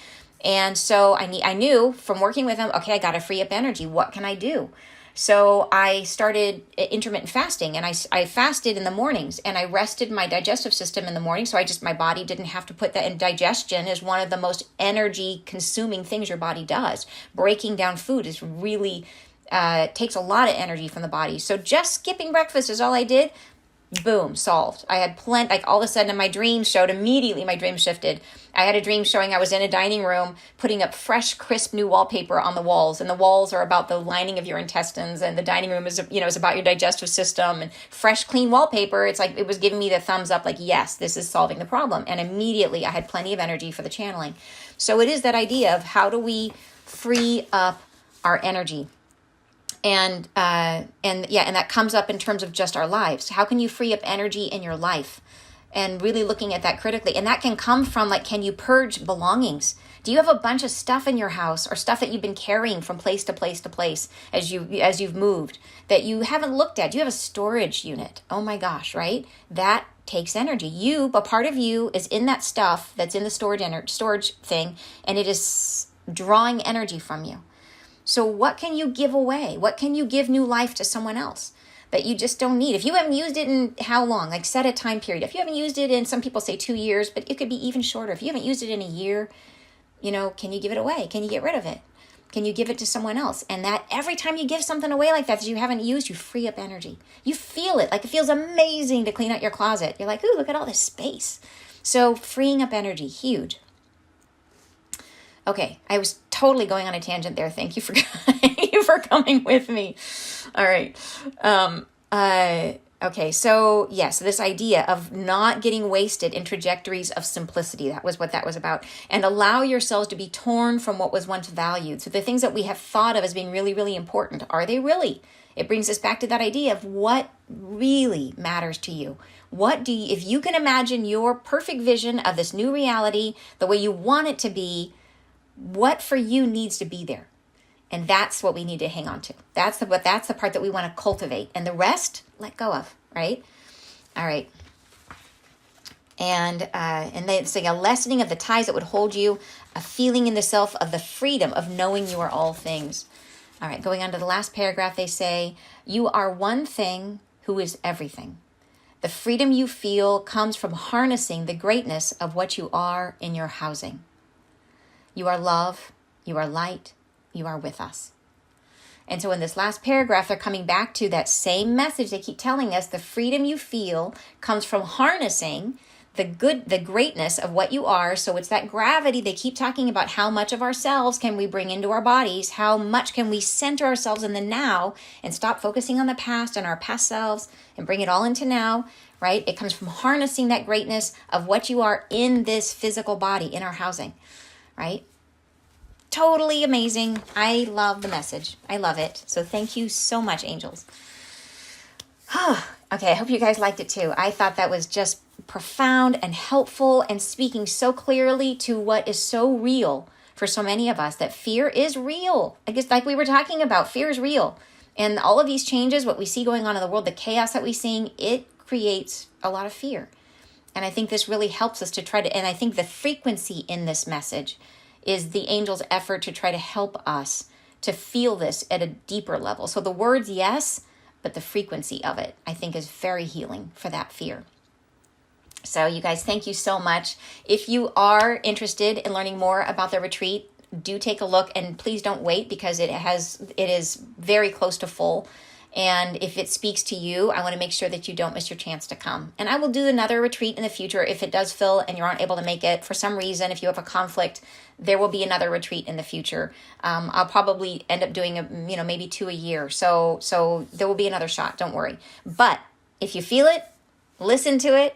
And so I knew from working with them, okay, I got to free up energy. What can I do? So I started intermittent fasting, and I fasted in the mornings, and I rested my digestive system in the morning. So my body didn't have to put that in. Digestion is one of the most energy consuming things your body does. Breaking down food is really, takes a lot of energy from the body. So just skipping breakfast is all I did. Boom, solved. I had plenty, like all of a sudden my dreams showed, immediately my dream shifted. I had a dream showing I was in a dining room putting up fresh, crisp new wallpaper on the walls, and the walls are about the lining of your intestines, and the dining room is about your digestive system, and fresh, clean wallpaper. It's like, it was giving me the thumbs up, like, yes, this is solving the problem. And immediately I had plenty of energy for the channeling. So it is that idea of how do we free up our energy? And that comes up in terms of just our lives. How can you free up energy in your life? And really looking at that critically. And that can come from, like, can you purge belongings? Do you have a bunch of stuff in your house, or stuff that you've been carrying from place to place to place as you've moved, that you haven't looked at? Do you have a storage unit? Oh my gosh, right? That takes energy. A part of you is in that stuff that's in the storage thing, and it is drawing energy from you. So what can you give away? What can you give new life to someone else that you just don't need? If you haven't used it in how long? Like, set a time period. If you haven't used it in, some people say 2 years, but it could be even shorter. If you haven't used it in a year, can you give it away? Can you get rid of it? Can you give it to someone else? And that every time you give something away like that you haven't used, you free up energy. You feel it. Like, it feels amazing to clean out your closet. You're like, ooh, look at all this space. So freeing up energy, huge. Okay, I was totally going on a tangent there. Thank you for coming with me. All right. Okay, so this idea of not getting wasted in trajectories of simplicity, that was what that was about. And allow yourselves to be torn from what was once valued. So the things that we have thought of as being really, really important, are they really? It brings us back to that idea of what really matters to you. If you can imagine your perfect vision of this new reality, the way you want it to be, what for you needs to be there? And that's what we need to hang on to. That's the part that we want to cultivate. And the rest, let go of, right? All right. And they say a lessening of the ties that would hold you, a feeling in the self of the freedom of knowing you are all things. All right, going on to the last paragraph, they say, you are one thing who is everything. The freedom you feel comes from harnessing the greatness of what you are in your housing. You are love, you are light, you are with us. And so in this last paragraph, they're coming back to that same message. They keep telling us the freedom you feel comes from harnessing the greatness of what you are. So it's that gravity. They keep talking about how much of ourselves can we bring into our bodies, how much can we center ourselves in the now and stop focusing on the past and our past selves and bring it all into now, right? It comes from harnessing that greatness of what you are in this physical body, in our housing. Right? Totally amazing. I love the message. I love it. So thank you so much, angels. Okay, I hope you guys liked it too. I thought that was just profound and helpful and speaking so clearly to what is so real for so many of us, that fear is real. I guess like we were talking about, fear is real. And all of these changes, what we see going on in the world, the chaos that we're seeing, it creates a lot of fear. And I think this really helps us to try to, and I think the frequency in this message is the angel's effort to try to help us to feel this at a deeper level. So the words, yes, but the frequency of it, I think, is very healing for that fear. So you guys, thank you so much. If you are interested in learning more about the retreat, do take a look, and please don't wait, because it is very close to full. And if it speaks to you, I want to make sure that you don't miss your chance to come. And I will do another retreat in the future if it does fill and you aren't able to make it for some reason. If you have a conflict, there will be another retreat in the future. I'll probably end up doing maybe 2 a year. So there will be another shot. Don't worry. But if you feel it, listen to it,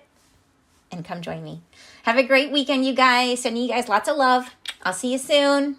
and come join me. Have a great weekend, you guys. Sending you guys lots of love. I'll see you soon.